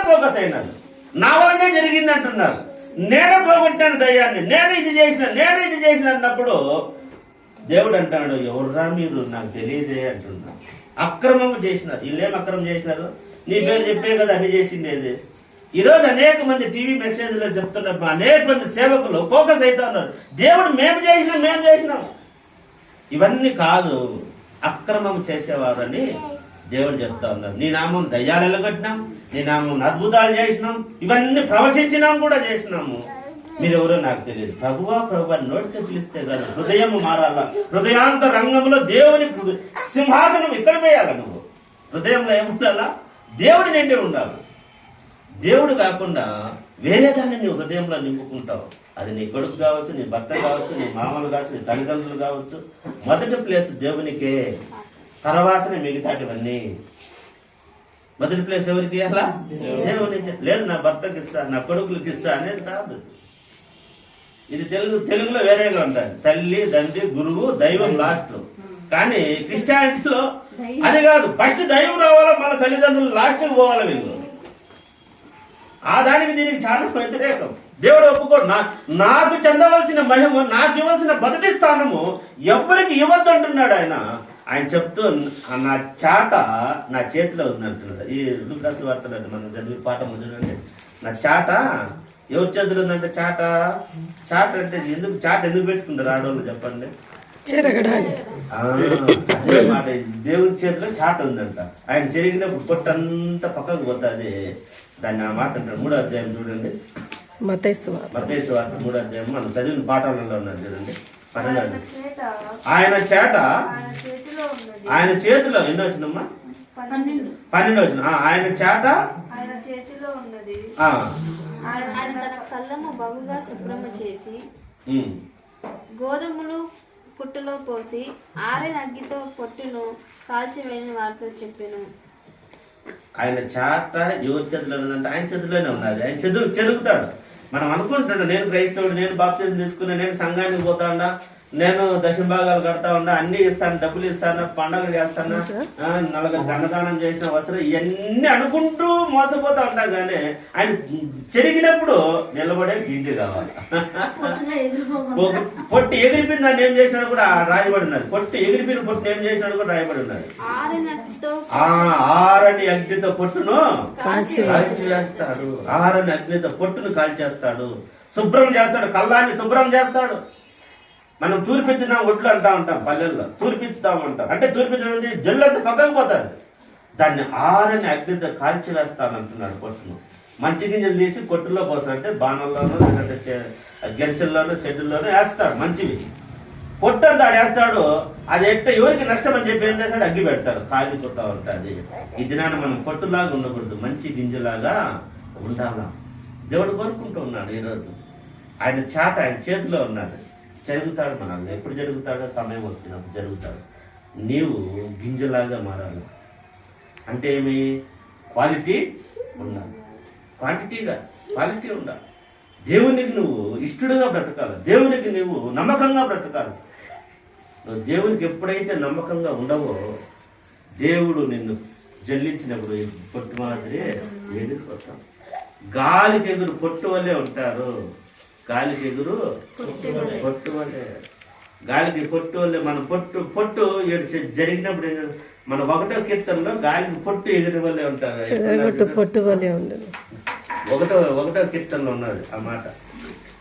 Focus అయినాడు. నా వల్లనే జరిగింది అంటున్నారు. నేనే పోగొట్టాను దయ్యాన్ని, నేను ఇది చేసిన అన్నప్పుడు దేవుడు అంటాడు, ఎవర్రా మీరు, నాకు తెలియదే అంటున్నాడు. అక్రమము చేసినారు. వీళ్ళేం అక్రమం చేసినారు? నీ పేరు చెప్పే కదా అన్ని చేసిండేది. ఈరోజు అనేక మంది టీవీ మెసేజ్లో చెప్తున్నారు, అనేక మంది సేవకులు ఫోకస్ అవుతా ఉన్నారు. దేవుడు మేము చేసినాం. ఇవన్నీ కాదు, అక్రమం చేసేవారని దేవుడు చెప్తా ఉన్నారు. నీ నామం దయ్యాలు ఎల్లగొట్టినాం, నీ నామం అద్భుతాలు చేసినాం, ఇవన్నీ ప్రవచించినాం కూడా చేసినాము, మీరెవరో నాకు తెలియదు. ప్రభువా నోటితో పిలిస్తే కానీ హృదయం మారాలా. హృదయాంత రంగంలో దేవుని సింహాసనం ఇక్కడ వేయాల. నువ్వు హృదయంలో ఏముండాలా? దేవుడి నిండి ఉండాలి. దేవుడు కాకుండా వేరే దాన్ని నీ హృదయంలో నింపుకుంటావు. అది నీ కొడుకు కావచ్చు, నీ భర్త కావచ్చు, నీ మామలు కావచ్చు, నీ తల్లిదండ్రులు కావచ్చు. మొదటి ప్లేస్ దేవునికే, తర్వాతనే మిగతాటివన్నీ. మొదటి ప్లేస్ ఎవరికి ఇవ్వాలా? దేవునికి. లేదు నా భర్తకి ఇస్తా, నా కొడుకులకి ఇస్తా అనేది కాదు. ఇది తెలుగులో వేరేగా ఉంటుంది. తల్లి, తండ్రి, గురువు, దైవం లాస్ట్. కానీ క్రిస్టియానిటీలో అది కాదు. ఫస్ట్ దైవం రావాలా, మన తల్లిదండ్రులు లాస్ట్కి పోవాలి. వీళ్ళు ఆ దానికి దీనికి చాలా వ్యతిరేకం. దేవుడు ఒప్పుకోడు. నాకు చెందవలసిన మహిమ, నాకు ఇవ్వాల్సిన మొదటి స్థానము ఎవరికి ఇవ్వద్దు అంటున్నాడు ఆయన. ఆయన చెప్తూ నా చాట నా చేతిలో ఉంది అంటున్నాడు. ఈ లూకాసు వార్తలో మనం చదివి పాఠం చూడండి. నా చాట ఎవరి చేతిలో ఉందంటే, చాట అంటే ఎందుకు, చాట ఎందుకు పెట్టుకుంటారు ఆడవాళ్ళు చెప్పండి? అదే మాట. దేవుడి చేతిలో చాట ఉందంట. ఆయన చెరిగినప్పుడు పొట్టంతా పక్కకు పోతుంది. దాన్ని ఆ మాట అంటారు. 3వ అధ్యాయం చూడండి, మత్తయి సువార్త 3వ అధ్యాయం మనం చదివిన పాఠాలలో ఉన్నది చూడండి. ఆయన చేట ఆయన చేతిలో ఎన్నో వచ్చినమ్మా? 12 వచ్చిన. ఆయన చేట ఆయన తన కళ్ళము బగుగా శుభ్రము చేసి గోధుమలు పుట్టులో పోసి ఆరిన అగ్గితో పొట్టును కాల్చివేయని వారితో చెప్పాను. ఆయన చాట ఎవరి చేతిలో ఉన్నదంటే ఆయన చేతిలోనే ఉన్నది. ఆయన చెరుగుతాడు. మనం అనుకుంటున్నాడు, నేను క్రైస్తవుడు, నేను బాప్తిజం తీసుకున్నా, నేను సంఘానికి పోతాడా, నేను దశభాగాలు కడతా ఉన్నా, అన్ని ఇస్తాను, డబ్బులు ఇస్తాను, పండగలు చేస్తాను, నలుగురికి అన్నదానం చేసిన అవసరం, ఇవన్నీ అనుకుంటూ మోసపోతా ఉంటాం. కానీ ఆయన చెరిగినప్పుడు నిలబడే గింజ కావాలి. పొట్టి ఎగిరిపోయిన దాన్ని ఏం చేసినాడు కూడా రాయబడి ఉన్నది. పొట్టి ఎగిరిపోయిన పొట్టును ఏం చేసినాడు కూడా రాయబడి ఉన్నది. ఆరని అగ్నితో పొట్టును కాల్చివేస్తాడు. ఆరని అగ్నితో పొట్టును కాల్చేస్తాడు. శుభ్రం చేస్తాడు, కళ్ళాన్ని శుభ్రం చేస్తాడు. మనం తూర్పిద్దిన ఒడ్లు అంటా ఉంటాం, పల్లెల్లో తూర్పిస్తామంటాం. అంటే తూర్పిద్దడం జల్లంతా పక్కకు పోతుంది. దాన్ని ఆరని అగ్నితో కాల్చివేస్తానంటున్నాడు. పొట్టును మంచి గింజలు తీసి కొట్టులో పోస్తారంటే బాణంలోనూ, లేదంటే గెరిసెల్లోనూ, షెడ్యూల్లోనూ వేస్తారు మంచివి. పొట్టు అంతా వేస్తాడు. అది ఎట్ట ఎవరికి నష్టం అని చెప్పి ఏం చేస్తాడు? అగ్గి పెడతాడు, కాలిపోతా ఉంటుంది. ఈ దినాన్ని మనం పొట్టులాగా ఉండకూడదు, మంచి గింజలాగా ఉండాలా. దేవుడు కోరుకుంటూ ఉన్నాడు. ఈరోజు ఆయన చాట ఆయన చేతిలో ఉన్నది. జరుగుతాడు మనల్ని. ఎప్పుడు జరుగుతాడో సమయం వస్తున్నప్పుడు జరుగుతాడు. నీవు గింజలాగా మారాలి. అంటే ఏమి? క్వాలిటీ ఉండాలి. క్వాలిటీ ఉండాలి. దేవునికి నువ్వు ఇష్టడుగా బ్రతకాలి. దేవునికి నువ్వు నమ్మకంగా బ్రతకాలి. నువ్వు దేవునికి ఎప్పుడైతే నమ్మకంగా ఉండవో, దేవుడు నిన్ను జల్లించినప్పుడు పొట్టు మాదిరి ఎగిరిపోతాం. గాలికి ఎగురు పొట్టు వల్లే ఉంటారు. గాలికి ఎగురు పొట్టు వల్లే. గాలికి పొట్టు వల్లే. మన పొట్టు జరిగినప్పుడు మన 1వ కీర్తనలో గాలికి పొట్టు ఎగిరి వల్లే ఉంటారు. 1వ కీర్తనలో ఉన్నది ఆ మాట.